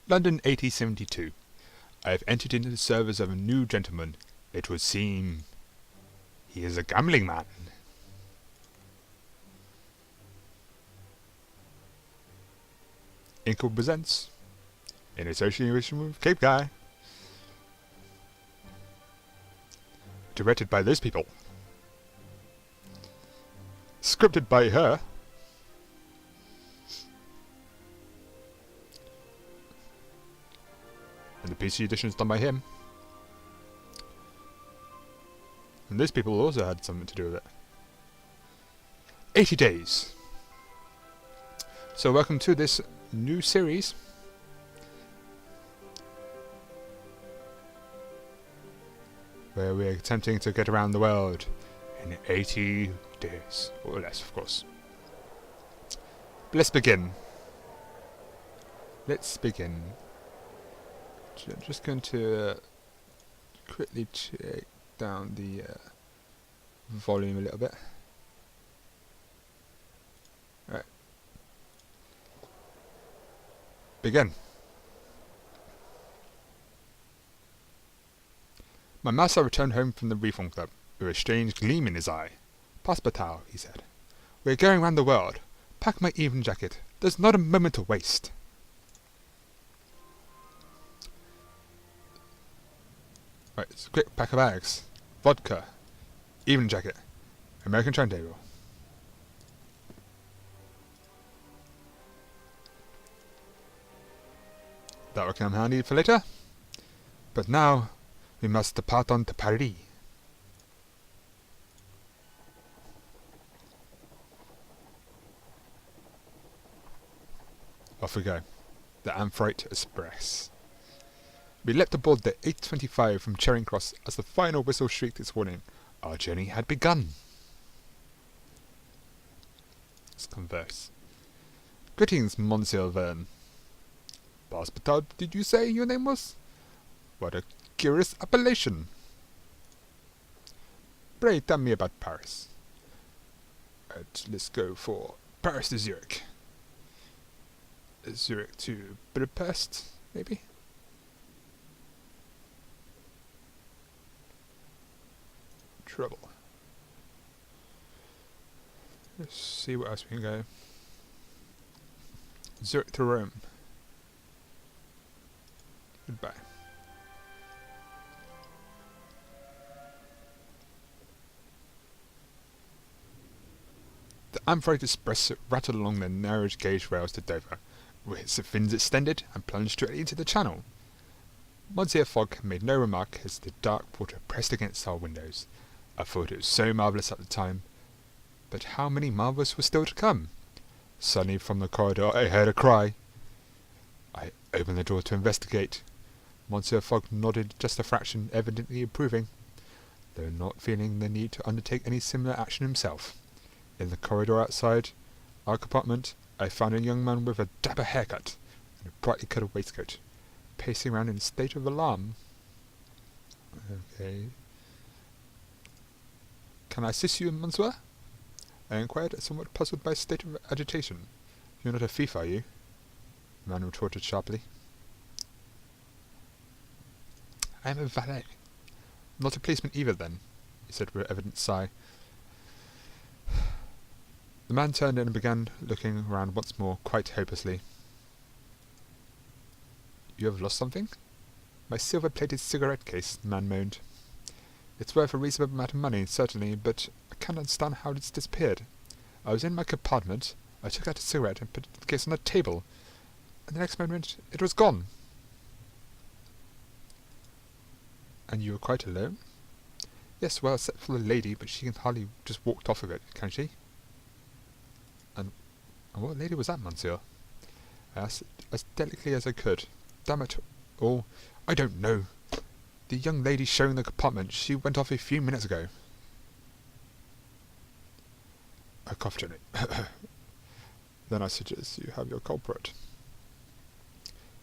London 1872. I have entered into the service of a new gentleman. It would seem he is a gambling man. Inkle presents, in association with Cape Guy. Directed by those people. Scripted by her. And the PC edition is done by him. And those people also had something to do with it. 80 days. So welcome to this new series. Where we're attempting to get around the world in 80 days. Or less, of course. But let's begin. I'm just going to quickly check down the volume a little bit. Right. Begin. My master returned home from the Reform Club with a strange gleam in his eye. "Passepartout," he said. "We are going round the world. Pack my evening jacket. There's not a moment to waste." Right, it's a quick pack of bags. Vodka. Evening jacket. American timetable. That will come handy for later. But now, we must depart on to Paris. Off we go. The Amphitrite Express. We leapt aboard the 8:25 from Charing Cross as the final whistle shrieked its warning. Our journey had begun. Let's converse. "Greetings, Monsieur Verne." "Passepartout, did you say your name was? What a curious appellation. Pray tell me about Paris." Right, let's go for Paris to Zurich. Zurich to Budapest, maybe? Trouble. Let's see what else we can go. Zurich to Rome. Goodbye. The Amphitrite Express rattled along the narrow gauge rails to Dover, with its fins extended and plunged directly into the channel. Monsieur Fogg made no remark as the dark water pressed against our windows. I thought it was so marvellous at the time, but how many marvels were still to come? Suddenly from the corridor I heard a cry. I opened the door to investigate. Monsieur Fogg nodded just a fraction, evidently approving, though not feeling the need to undertake any similar action himself. In the corridor outside our compartment I found a young man with a dapper haircut and a brightly coloured waistcoat, pacing around in a state of alarm. Okay. "Can I assist you, monsieur?" I inquired, somewhat puzzled by a state of agitation. "You're not a thief, are you?" the man retorted sharply. "I am a valet." "Not a policeman either, then," he said with an evident sigh. The man turned in and began looking around once more, quite hopelessly. "You have lost something?" "My silver-plated cigarette case," the man moaned. "It's worth a reasonable amount of money, certainly, but I can't understand how it's disappeared. I was in my compartment, I took out a cigarette and put the case on the table, and the next moment it was gone." "And you were quite alone?" "Yes, well, except for the lady, but she can hardly just walked off with it, can she?" And what lady was that, monsieur?" I asked as delicately as I could. "Damn it all, I don't know. The young lady showing the compartment, she went off a few minutes ago." I coughed gently. "Then I suggest you have your culprit."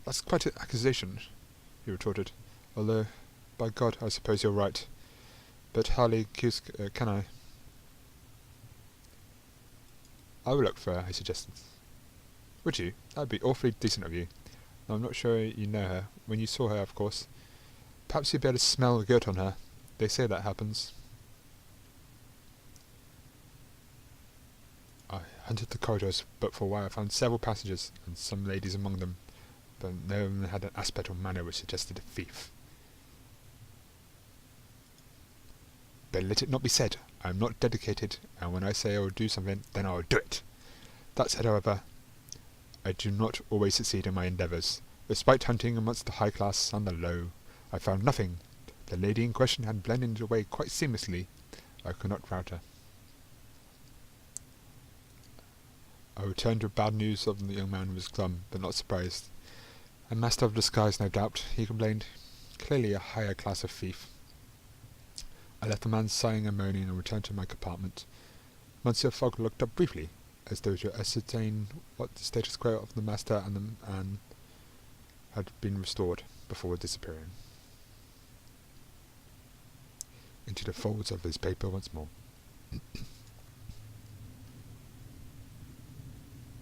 "That's quite an accusation," he retorted, "although, by God, I suppose you're right. But hardly can I." "I will look for her," I suggested. "Would you? That would be awfully decent of you. I'm not sure you know her. When you saw her, of course. Perhaps you'd be able to smell the guilt on her. They say that happens. I hunted the corridors, but for a while I found several passengers, and some ladies among them, but no one had an aspect or manner which suggested a thief. But let it not be said, I am not dedicated, and when I say I will do something, then I will do it. That said, however, I do not always succeed in my endeavours. Despite hunting amongst the high class and the low, I found nothing. The lady in question had blended away quite seamlessly. I could not rout her. I returned with bad news of the young man who was glum, but not surprised. A master of disguise, no doubt, he complained. Clearly a higher class of thief. I left the man sighing and moaning and returned to my compartment. Monsieur Fogg looked up briefly, as though to ascertain what the status quo of the master and the man had been restored, before disappearing into the folds of his paper once more.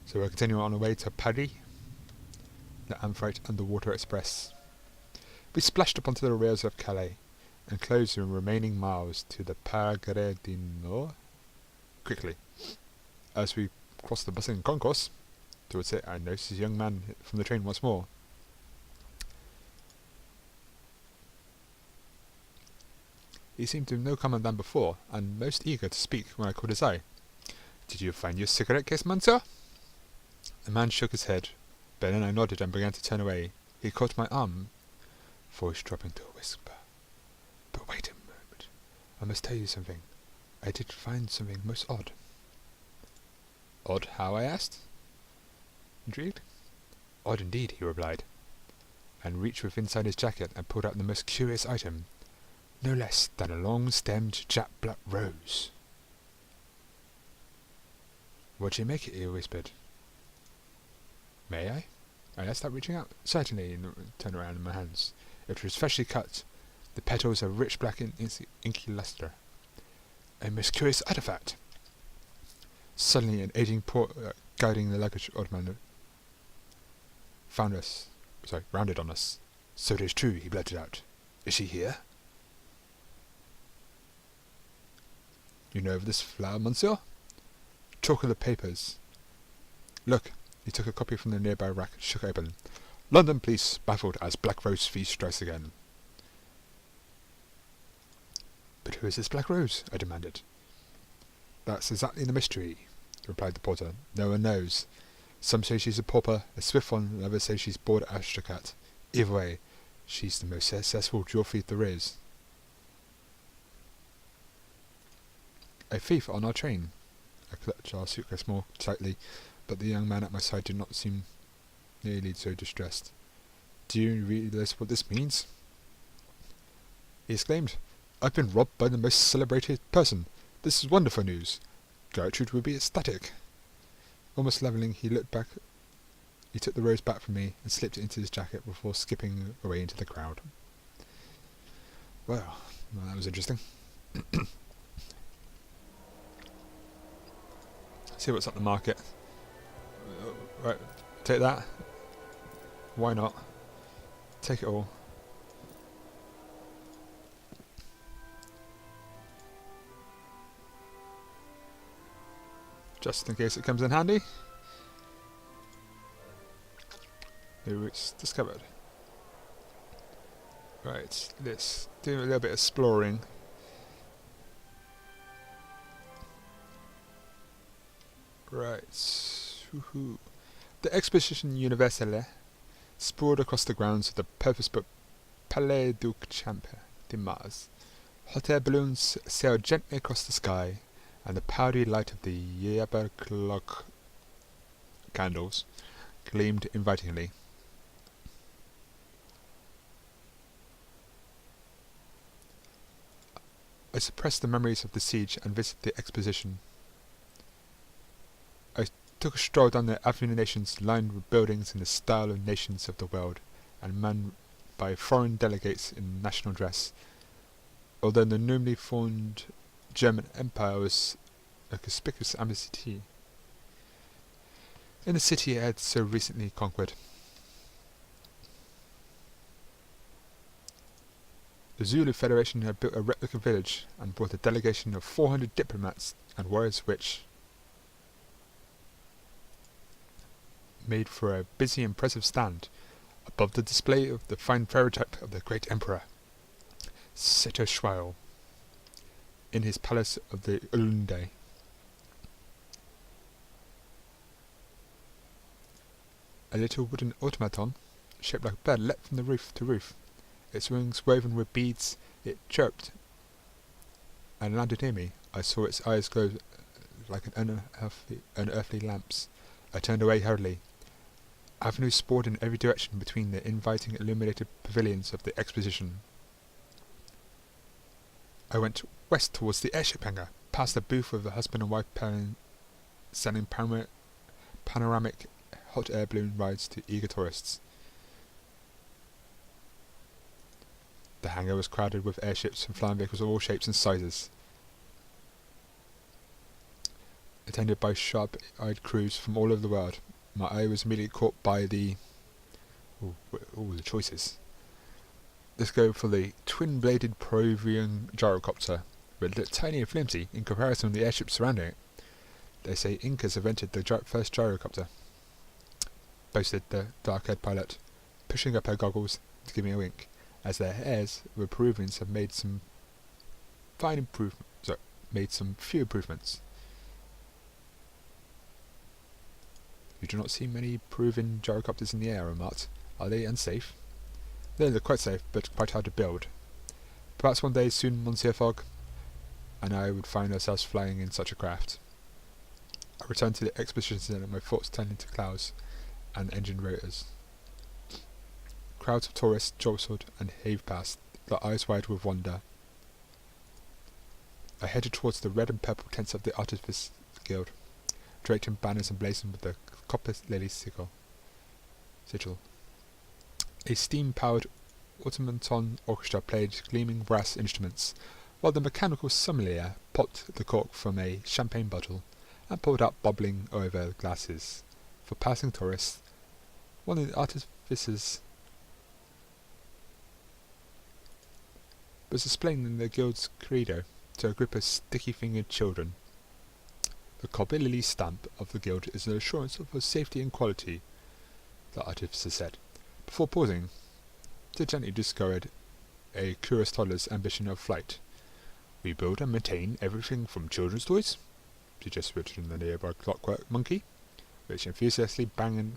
So we're continuing on our way to Paris, the Amphitrite Underwater Express. We splashed up onto the rails of Calais, and closed the remaining miles to the Pare du Nord quickly. As we crossed the bustling concourse towards it, I noticed a young man from the train once more. He seemed to have no comment than before, and most eager to speak when I caught his eye. "Did you find your cigarette case, monsieur?" The man shook his head, but then I nodded and began to turn away. He caught my arm, voice dropping to a whisper. "But wait a moment. I must tell you something. I did find something most odd." "Odd how?" I asked, intrigued. "Odd indeed," he replied, and reached with inside his jacket and pulled out the most curious item. No less than a long-stemmed jet black rose. "What do you make it?" he whispered. "May I?" I asked, reaching out. "Certainly," and turned around in my hands. It was freshly cut, the petals a rich black inky lustre. A most curious artifact. Suddenly, an aging porter guiding the luggage ottoman rounded on us. "So it is true," he blurted out. "Is she here?" "You know of this flower, monsieur?" "Talk of the papers." "Look." He took a copy from the nearby rack and shook it open. "London police baffled as Black Rose thief strikes again." "But who is this Black Rose?" I demanded. "That's exactly the mystery," replied the porter. "No one knows. Some say she's a pauper, a swift one, and others say she's bored at Astracat. Either way, she's the most successful jewel thief there is." "A thief on our train." I clutched our suitcase more tightly, but the young man at my side did not seem nearly so distressed. "Do you realize what this means?" he exclaimed. "I've been robbed by the most celebrated person. This is wonderful news. Gertrude will be ecstatic." Almost levelling, he looked back. He took the rose back from me and slipped it into his jacket before skipping away into the crowd. Well, that was interesting. See what's at the market. Right, take that. Why not? Take it all. Just in case it comes in handy. New routes discovered. Right, let's do a little bit of exploring. Right, woohoo. The Exposition Universelle sprawled across the grounds of the purpose-built Palais du Champ de Mars. Hot air balloons sailed gently across the sky, and the powdery light of the Jabberwock candles gleamed invitingly. I suppressed the memories of the siege and visited the exposition. I took a stroll down the Avenue des Nations, lined with buildings in the style of nations of the world, and manned by foreign delegates in national dress. Although the newly formed German Empire was a conspicuous embassy in the city it had so recently conquered. The Zulu Federation had built a replica village and brought a delegation of 400 diplomats and warriors which made for a busy impressive stand above the display of the fine ferrotype of the great emperor, Seto Schweil, in his palace of the Ulunde. A little wooden automaton, shaped like a bird, leapt from the roof to roof. Its wings woven with beads, it chirped and landed near me. I saw its eyes glow like unearthly lamps. I turned away hurriedly. Avenues sprawled in every direction between the inviting illuminated pavilions of the exposition. I went west towards the airship hangar, past the booth with the husband and wife selling panoramic hot air balloon rides to eager tourists. The hangar was crowded with airships and flying vehicles of all shapes and sizes, attended by sharp-eyed crews from all over the world. My eye was immediately caught by the choices. Let's go for the twin-bladed Peruvian gyrocopter, but it looked tiny and flimsy in comparison to the airships surrounding it. They say Incas invented the first gyrocopter, boasted the dark-haired pilot, pushing up her goggles to give me a wink, as their heirs, the Peruvians, have made some few improvements. You do not see many Peruvian gyrocopters in the air, I remarked. Are they unsafe? They look quite safe, but quite hard to build. Perhaps one day soon Monsieur Fogg and I would find ourselves flying in such a craft. I returned to the exposition centre, my thoughts turned into clouds and engine rotors. Crowds of tourists jostled and heaved past, their eyes wide with wonder. I headed towards the red and purple tents of the Artifice Guild, draped in banners emblazoned with the copper lily sigil. A steam-powered automaton orchestra played gleaming brass instruments, while the mechanical sommelier popped the cork from a champagne bottle and poured out bubbling over glasses for passing tourists. One of the artificers was explaining the guild's credo to a group of sticky-fingered children. The copper lily stamp of the guild is an assurance of her safety and quality, the artificer said, before pausing to gently discourage a curious toddler's ambition of flight. We build and maintain everything from children's toys, suggested Richard and the nearby clockwork monkey, which enthusiastically banging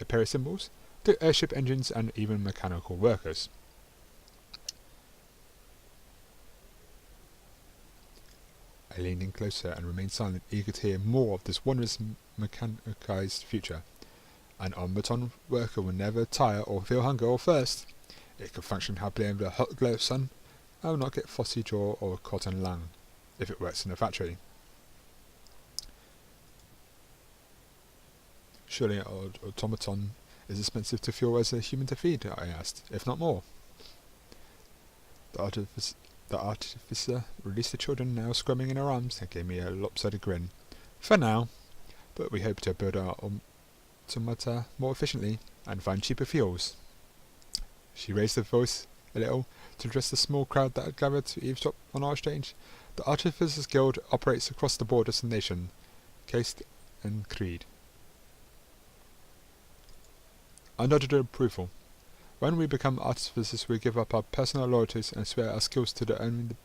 a pair of cymbals, to airship engines and even mechanical workers. I leaned in closer and remained silent, eager to hear more of this wondrous mechanized future. An automaton worker will never tire or feel hunger or thirst. It can function happily under a hot glow of sun, and will not get phossy jaw or cotton lung, if it works in a factory. Surely an automaton is expensive to fuel as a human to feed, I asked, if not more. The artificer released the children now squirming in her arms and gave me a lopsided grin. For now, but we hope to build our automata more efficiently and find cheaper fuels. She raised her voice a little to address the small crowd that had gathered to eavesdrop on our exchange. The Artificers Guild operates across the borders of the nation, caste and creed. I nodded approval. When we become artificers, we give up our personal loyalties and swear our skills to the only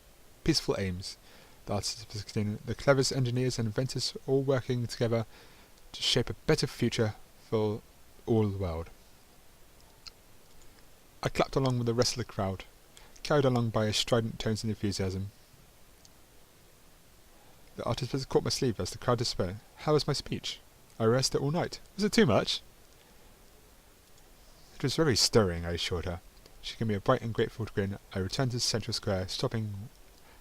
peaceful aims. The artificers, the cleverest engineers and inventors, all working together to shape a better future for all the world. I clapped along with the rest of the crowd, carried along by his strident tones and enthusiasm. The artificer caught my sleeve as the crowd dispersed. How was my speech? I rehearsed it all night. Was it too much? It was very stirring, I assured her. She gave me a bright and grateful grin. I returned to Central Square, stopping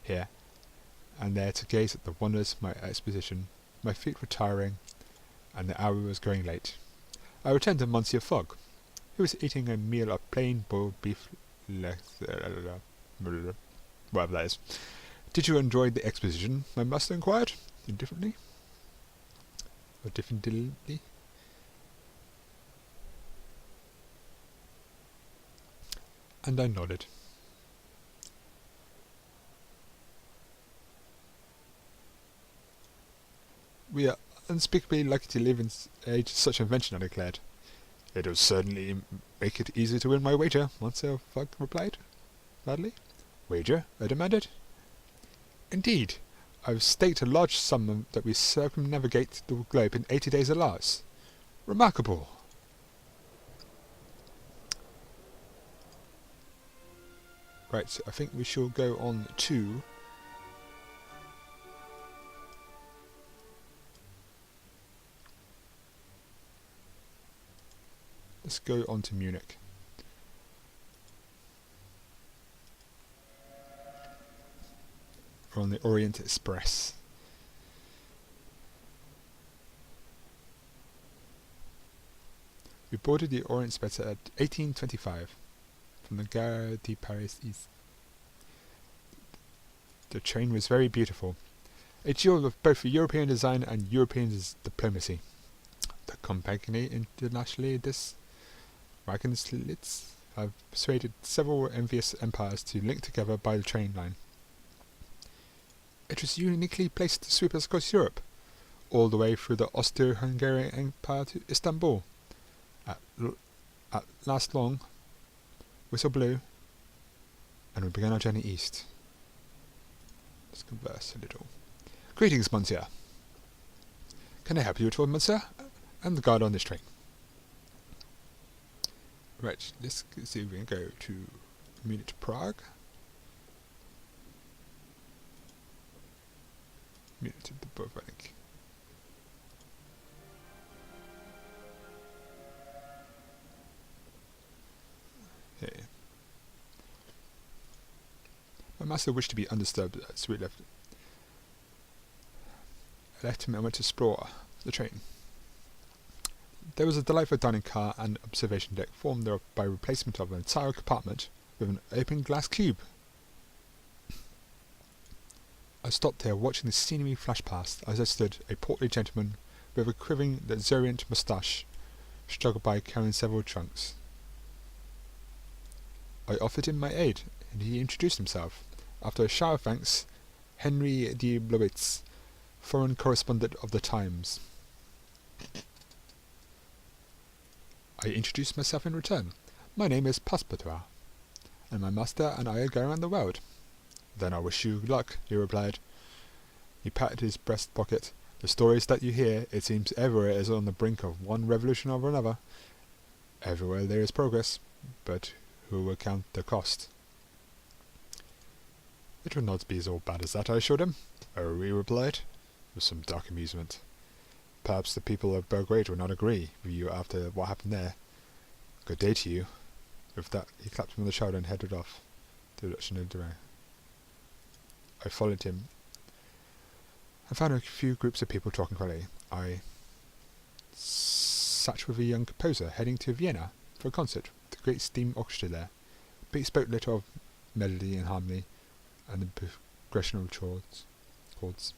here and there to gaze at the wonders of my exposition. My feet were tiring, and the hour was growing late. I returned to Monsieur Fogg. He was eating a meal of plain boiled beef whatever that is. Did you enjoy the exposition? My master inquired, indifferently. Or diffidently. And I nodded. We are unspeakably lucky to live in age of such invention, I declared. It will certainly make it easier to win my wager, Monsieur Fogg replied, gladly. Wager? I demanded. Indeed. I've staked a large sum that we circumnavigate the globe in 80 days at last. Remarkable. Right, I think we shall go on to... Let's go on to Munich. We're on the Orient Express. We boarded the Orient Express at 1825 from the Gare de Paris East. The train was very beautiful, a jewel of both European design and European diplomacy. The Compagnie Internationale des Wagenschlitz have persuaded several envious empires to link together by the train line. It was uniquely placed to sweep us across Europe, all the way through the Austro-Hungarian Empire to Istanbul. At last long, whistle blew, and we began our journey east. Let's converse a little. Greetings, Monsieur. Can I help you at all, Monsieur? I'm the guard on this train. Right, let's see if we can go to Munich to Prague. Munich to Dubrovnik. Okay. My master wished to be undisturbed, so we left. I left him and went to explore the train. There was a delightful dining car and observation deck formed thereof by replacement of an entire compartment with an open glass cube. I stopped here watching the scenery flash past as I stood, a portly gentleman with a quivering luxuriant moustache, struggled by carrying several trunks. I offered him my aid, and he introduced himself. After a shower of thanks, Henry de Blowitz, foreign correspondent of the Times. I introduced myself in return. My name is Passepartout, and my master and I are going around the world. Then I wish you luck, he replied. He patted his breast pocket. The stories that you hear, it seems everywhere is on the brink of one revolution or another. Everywhere there is progress, but who will count the cost? It will not be as all bad as that, I assured him. Oh, he replied, with some dark amusement. Perhaps the people of Belgrade will not agree with you after what happened there. Good day to you. With that, he clapped him on the shoulder and headed off to the direction of Duran. I followed him and found a few groups of people talking quietly. I sat with a young composer heading to Vienna for a concert with the great steam orchestra there, but he spoke little of melody and harmony and the progression of chords.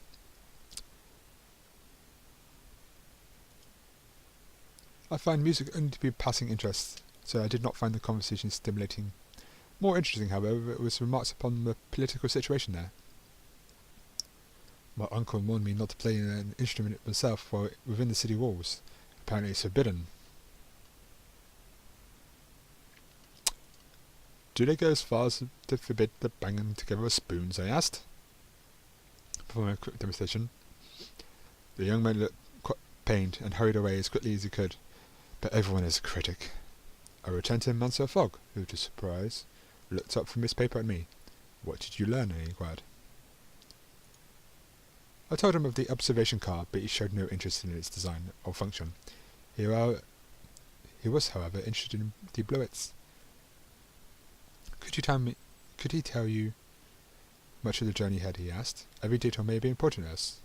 I find music only to be of passing interest, so I did not find the conversation stimulating. More interesting, however, was remarks upon the political situation there. My uncle warned me not to play an instrument myself while within the city walls. Apparently it's forbidden. Do they go as far as to forbid the banging together of spoons? I asked. Performing a quick demonstration. The young man looked quite pained and hurried away as quickly as he could. But everyone is a critic. I returned to Monsieur Fogg, who, to surprise, looked up from his paper at me. What did you learn? I inquired. I told him of the observation car, but he showed no interest in its design or function. He was, however, interested in de Blowitz. Could he tell you much of the journey ahead? He asked. Every detail may be important to us.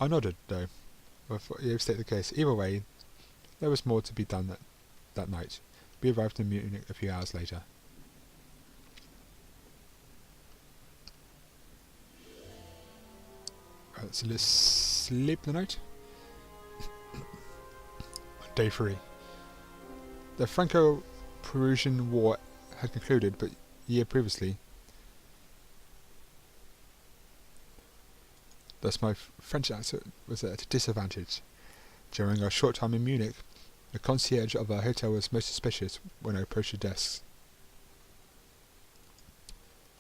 I nodded, though. I thought he would state the case. Either way, there was more to be done that night. We arrived in Munich a few hours later. So let's sleep the night. Day 3. The Franco-Prussian War had concluded, but a year previously, Thus my French accent was at a disadvantage. During our short time in Munich, the concierge of our hotel was most suspicious when I approached the desks.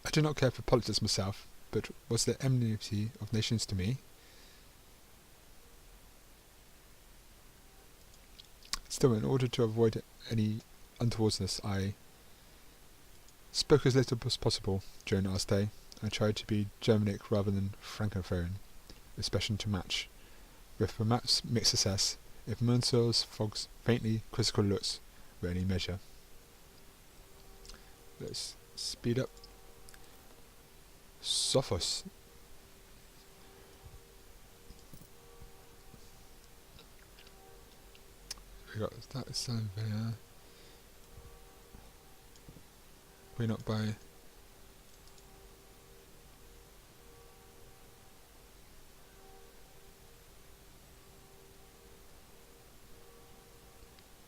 I do not care for politics myself, but was the enmity of nations to me? Still, in order to avoid any untowardness, I spoke as little as possible during our stay, and tried to be Germanic rather than Francophone, especially to match, with perhaps mixed success, if Monsieur Fogg's faintly quizzical looks were any measure. Let's speed up. Sophos. We got that sound there. We're not by.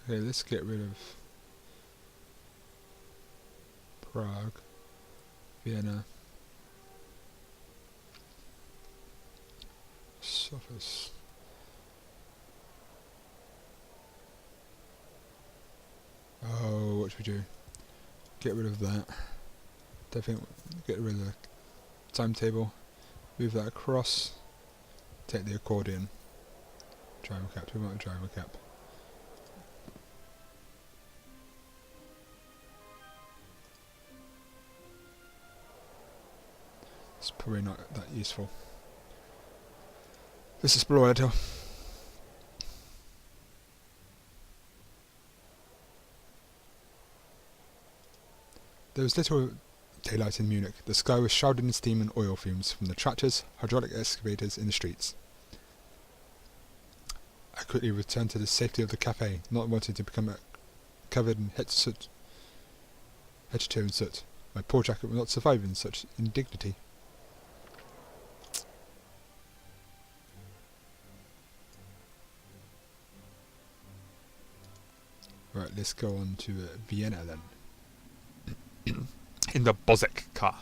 Okay, let's get rid of Prague, Vienna, Sophos. Oh, what should we do? Get rid of that. Definitely get rid of the timetable. Move that across. Take the accordion. Driver cap. We want a driver cap. It's probably not that useful. Let's explore a little. There was little daylight in Munich. The sky was shrouded in steam and oil fumes from the tractors, hydraulic excavators in the streets. I quickly returned to the safety of the cafe, not wanting to become covered in head to toe in soot. My poor jacket would not survive in such indignity. Right, let's go on to Vienna then. In the Bozek car.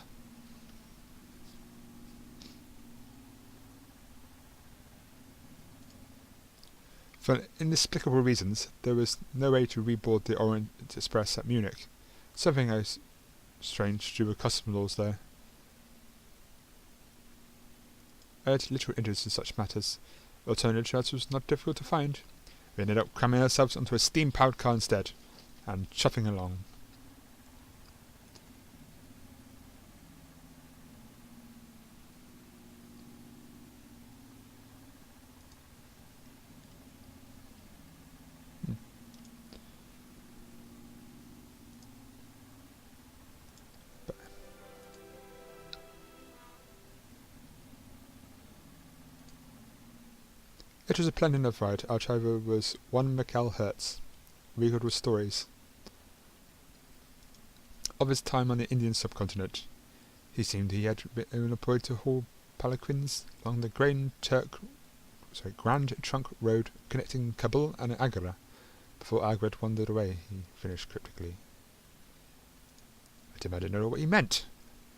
For inexplicable reasons, there was no way to reboard the Orient Express at Munich, something strange due to custom laws there. I had little interest in such matters. Alternative transport was not difficult to find. We ended up cramming ourselves onto a steam-powered car instead, and chuffing along. It was a pleasant enough ride. Our driver was one Michael Hertz, regaled with stories of his time on the Indian subcontinent. He seemed he had been employed to haul palanquins along the Grand Trunk Road connecting Kabul and Agra. Before Agra had wandered away, he finished cryptically. I demanded to know what he meant,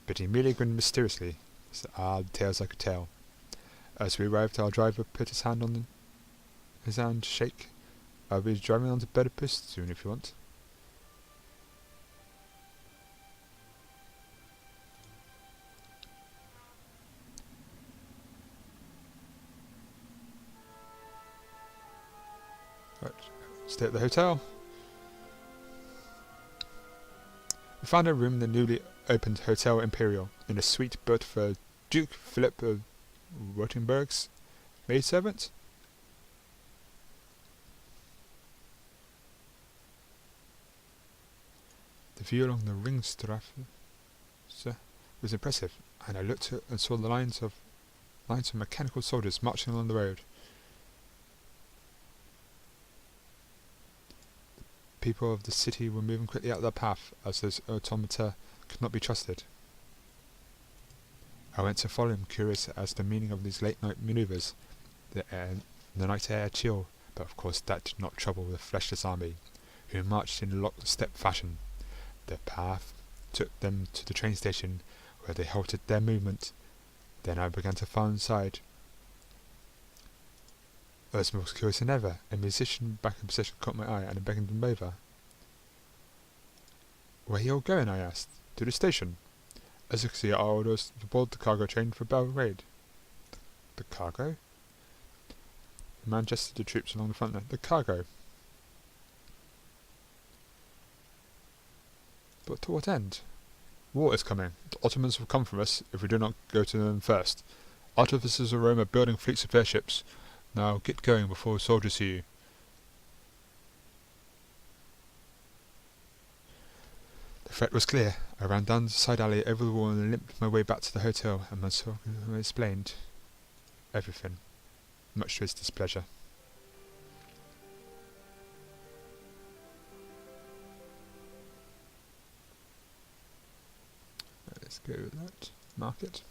but he merely grinned mysteriously. The tales I could tell. As we arrived, our driver put his hand on his hand to shake. I'll be driving on to Budapest soon if you want. Right, stay at the hotel. We found a room in the newly opened Hotel Imperial, in a suite built for Duke Philip of Württemberg's maidservant. The view along the Ringstrasse was impressive, and I looked and saw the lines of mechanical soldiers marching along the road. The people of the city were moving quickly out of their path, as those automata could not be trusted. I went to follow him, curious as to the meaning of these late-night manoeuvres. The night air chill, but of course that did not trouble the fleshless army, who marched in lockstep fashion. Their path took them to the train station, where they halted their movement. Then I began to file inside, I was more curious than ever. A musician back in position caught my eye and I beckoned him over. Where are you all going? I asked. To the station. As you can see, our orders to board the cargo train for Belgrade. The cargo? The man gestured the troops along the front line. The cargo. But to what end? War is coming. The Ottomans will come from us if we do not go to them first. Artificers of Rome are building fleets of airships. Now get going before soldiers see you. The threat was clear. I ran down the side alley over the wall and limped my way back to the hotel, and Monsieur explained everything, much to his displeasure. Let's go with that. Market.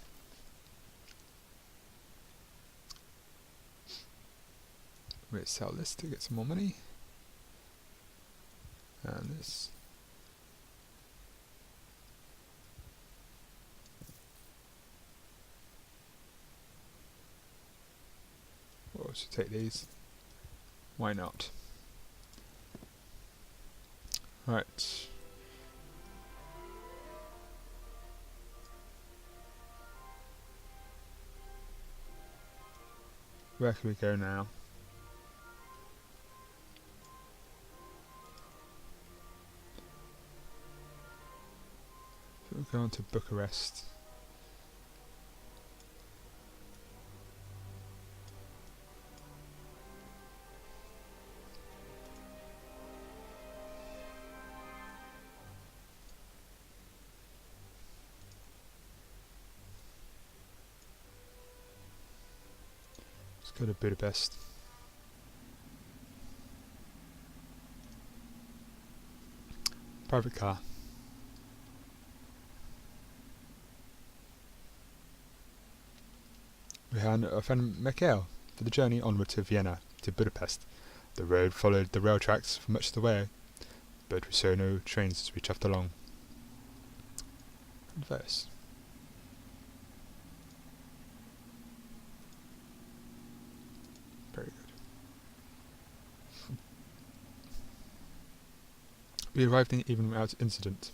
We'll sell this to get some more money. And this. We'll also take these. Why not? Right. Where can we go now? We'll go on to Bucharest. Let's go to Budapest. Private car. We had our friend Mikhail for the journey onward to Vienna, to Budapest. The road followed the rail tracks for much of the way, but we saw no trains as we chuffed along. And verse. Very good. We arrived in even without incident.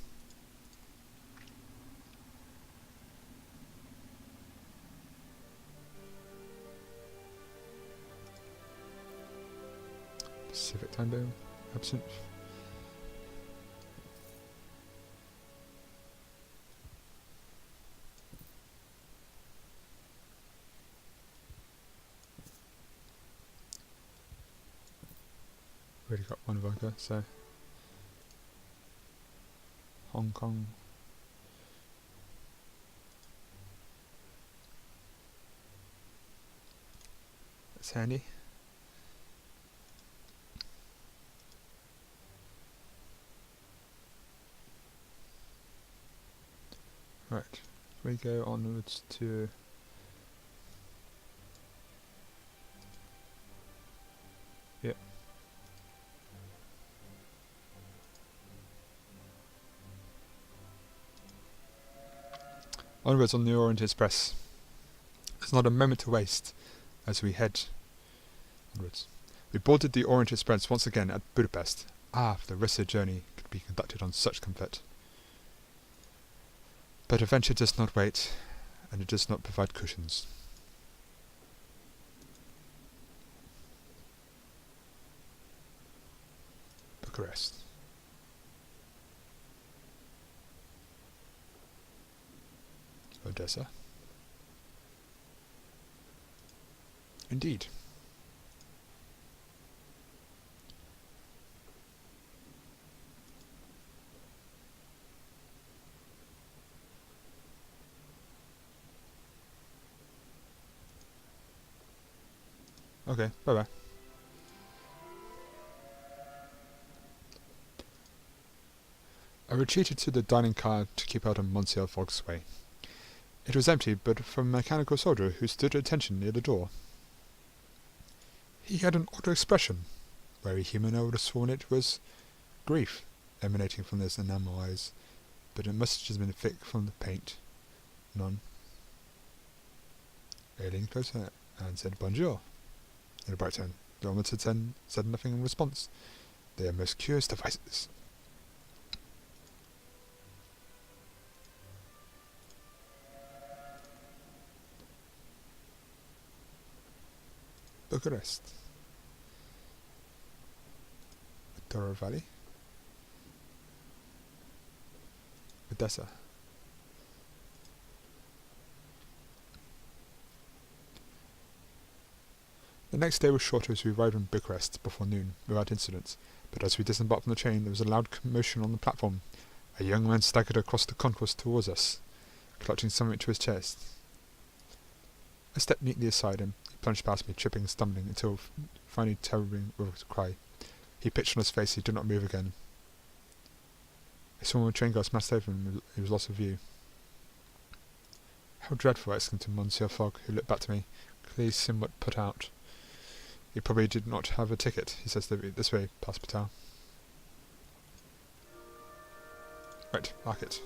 Pacific time zone, absent. Already got one vodka, so Hong Kong. That's handy. Right, we go onwards to yep. Onwards on the Orient Express. There's not a moment to waste as we head onwards. We boarded the Orient Express once again at Budapest. Ah, if the rest of the journey could be conducted on such comfort. But adventure does not wait, and it does not provide cushions. Bucharest. Odessa. Indeed. Okay, bye-bye. I retreated to the dining car to keep out of Monsieur Fogg's way. It was empty, but for a mechanical soldier who stood at attention near the door. He had an odd expression. Very human, I would have sworn it was grief emanating from those enamel eyes, but it must have been thick from the paint. None. I leaned closer and said bonjour. in a bright tone. The omelette said nothing in response. They are most curious devices. Bucharest. Douro Valley. Odessa. The next day was shorter as we arrived in Bucharest before noon, without incident, but as we disembarked from the train there was a loud commotion on the platform. A young man staggered across the concourse towards us, clutching something to his chest. I stepped neatly aside him. He plunged past me, tripping and stumbling, until finally towering with a cry. He pitched on his face. He did not move again. I saw when a train car smashed over him. He was lost to view. How dreadful! I exclaimed to Monsieur Fogg, who looked back to me, clearly somewhat put out. He probably did not have a ticket, he says this way, past Patel. Right, market.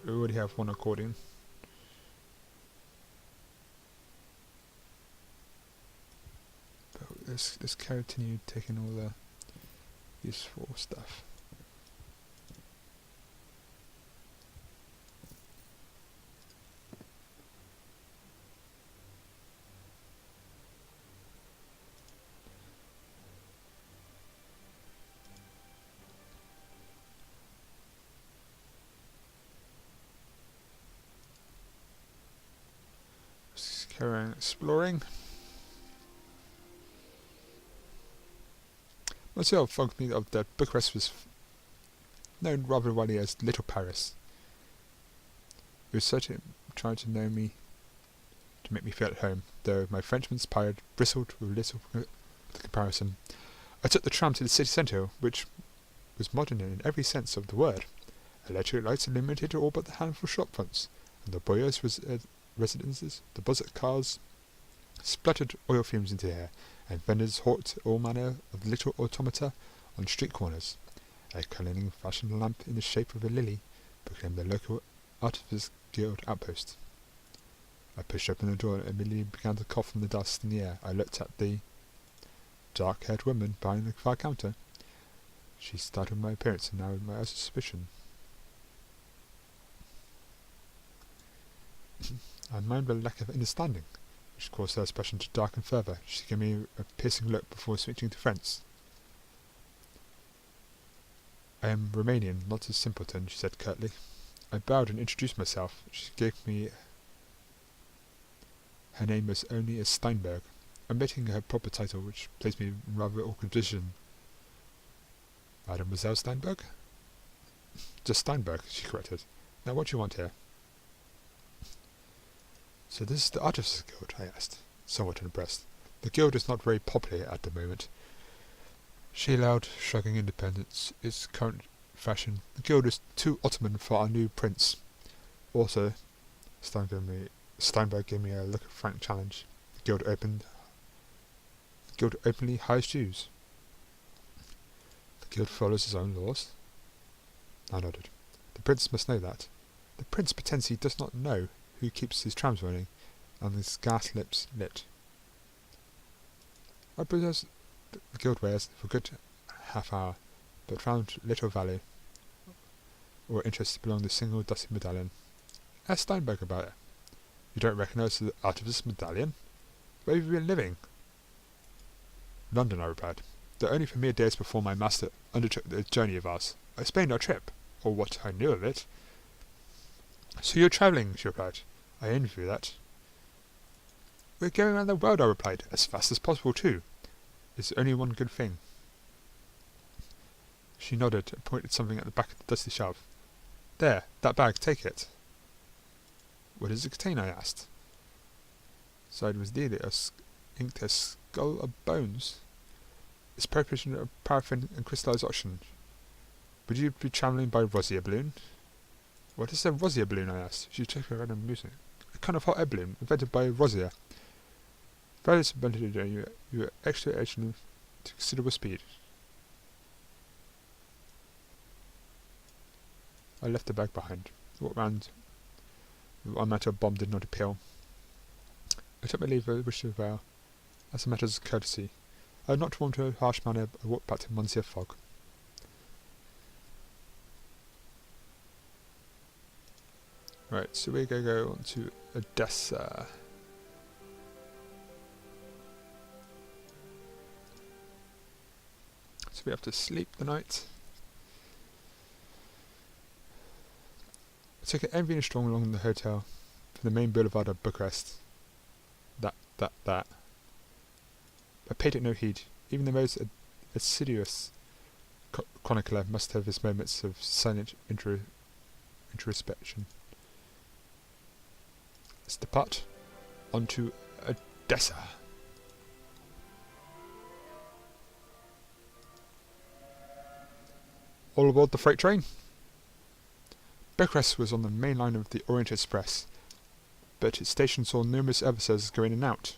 We already have one accordion. But let's continue taking all the useful stuff. Carrying exploring. Monsieur Fogg me of that Bucharest was known rather widely as Little Paris. He was certainly trying to know me to make me feel at home, though my Frenchman's pride bristled with little comparison. I took the tram to the city centre, which was modern in every sense of the word. Electric lights illuminated all but the handful of shop fronts, and the boyars' residences, the buzzard cars spluttered oil fumes into the air, and vendors hawked all manner of little automata on street corners. A cunning fashioned lamp in the shape of a lily proclaimed the local Artificers' Guild outpost. I pushed open the door and immediately began to cough from the dust in the air. I looked at the dark-haired woman behind the far counter. She startled my appearance and narrowed my eyes of suspicion. I minded a lack of understanding, which caused her expression to darken further. She gave me a piercing look before switching to French. I am Romanian, not a simpleton, she said curtly. I bowed and introduced myself. She gave me her name as only as Steinberg, omitting her proper title, which placed me in a rather awkward position. Mademoiselle Steinberg? Just Steinberg, she corrected. Now what do you want here? So this is the Artificers' Guild, I asked, somewhat impressed. The guild is not very popular at the moment. She allowed, shrugging independence, its current fashion. The guild is too Ottoman for our new prince. Also, Steinberg gave me a look of frank challenge. The guild openly hires Jews. The guild follows its own laws. I nodded. The prince must know that. The prince pretends he does not know who keeps his trams running, and his gas lips lit. I possessed the guild wares for a good half hour, but found little value or interest belonging to the single dusty medallion. Ask Steinberg about it. You don't recognise the Artificer's medallion? Where have you been living? London, I replied, though only for mere days before my master undertook the journey of ours. I explained our trip, or what I knew of it. So you're travelling, she replied. I envy that. We're going around the world, I replied, as fast as possible too. It's only one good thing. She nodded and pointed something at the back of the dusty shelf. There, that bag, take it. What does it contain? I asked. Inside was nearly inked a skull of bones. It's preparation of paraffin and crystallized oxygen. Would you be travelling by Rosier balloon? What is a Rosier balloon? I asked. She took her head and musing. A kind of hot air balloon invented by Rosier. Various invented you extra to considerable speed. I left the bag behind, walked round A matter of bomb did not appeal. I took my leave with wish to farewell. As a matter of courtesy, I had not warmed to a harsh manner. I walked back to Monsieur Fogg. Right, so we're going to go on to Odessa. So we have to sleep the night. I took an envying strong along the hotel from the main boulevard of Bucharest. That. I paid it no heed. Even the most assiduous chronicler must have his moments of silent introspection. Let's depart on to Odessa. All aboard the freight train. Bucharest was on the main line of the Orient Express, but its station saw numerous episodes go in and out.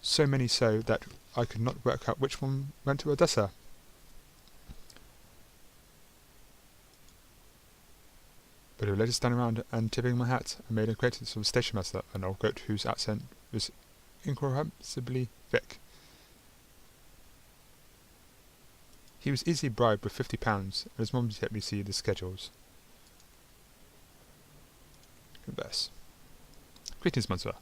So many so that I could not work out which one went to Odessa. But I later standing around and tipping my hat, I made acquaintance with the station master, an old goat whose accent was incomprehensibly thick. He was easily bribed with £50, and his mum let me see the schedules. Converse. Greetings, Monsieur.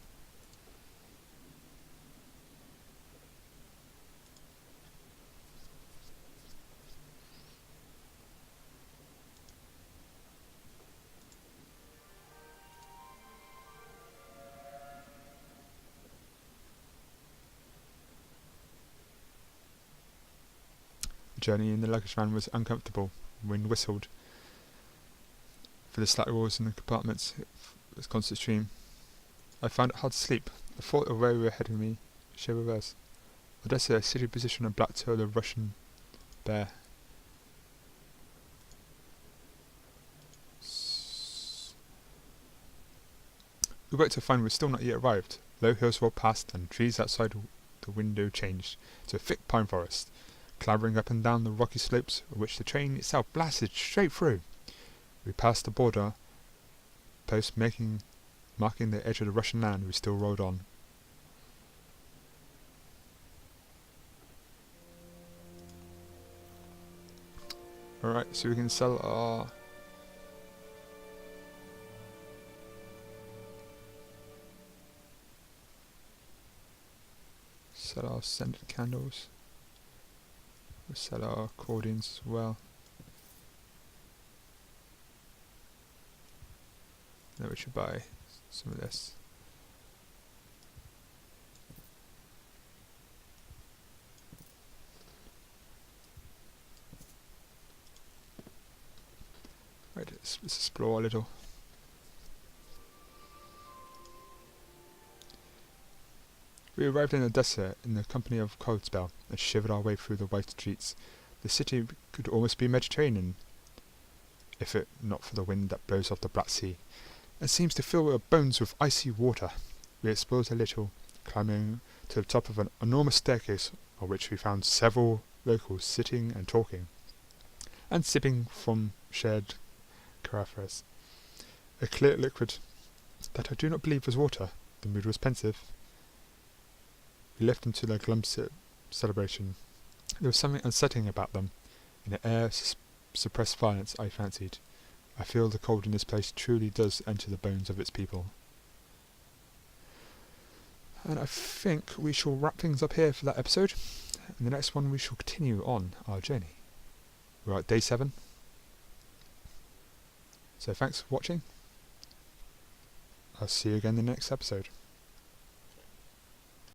The journey in the luggage van was uncomfortable. The wind whistled for the slack walls in the compartments. It was constant stream. I found it hard to sleep. The thought of where we were heading me showed reverse. Odessa, a city position on a plateau of the Russian Bear. We woke to find we were still not yet arrived. Low hills rolled past, and trees outside the window changed to a thick pine forest, clambering up and down the rocky slopes, which the train itself blasted straight through. We passed the border post, marking the edge of the Russian land. We still rode on. Alright, so we can sell our scented candles. We'll sell our accordions as well. Then we should buy some of this. Right, let's explore a little. We arrived in Odessa in the company of Kotzebue and shivered our way through the white streets. The city could almost be Mediterranean, if it not for the wind that blows off the Black Sea, and seems to fill our bones with icy water. We explored a little, climbing to the top of an enormous staircase, on which we found several locals sitting and talking, and sipping from shared carafes. A clear liquid that I do not believe was water. The mood was pensive. We left them to their glum celebration. There was something unsettling about them. In the air suppressed violence, I fancied. I feel the cold in this place truly does enter the bones of its people. And I think we shall wrap things up here for that episode. In the next one we shall continue on our journey. We're at day 7. So thanks for watching. I'll see you again in the next episode.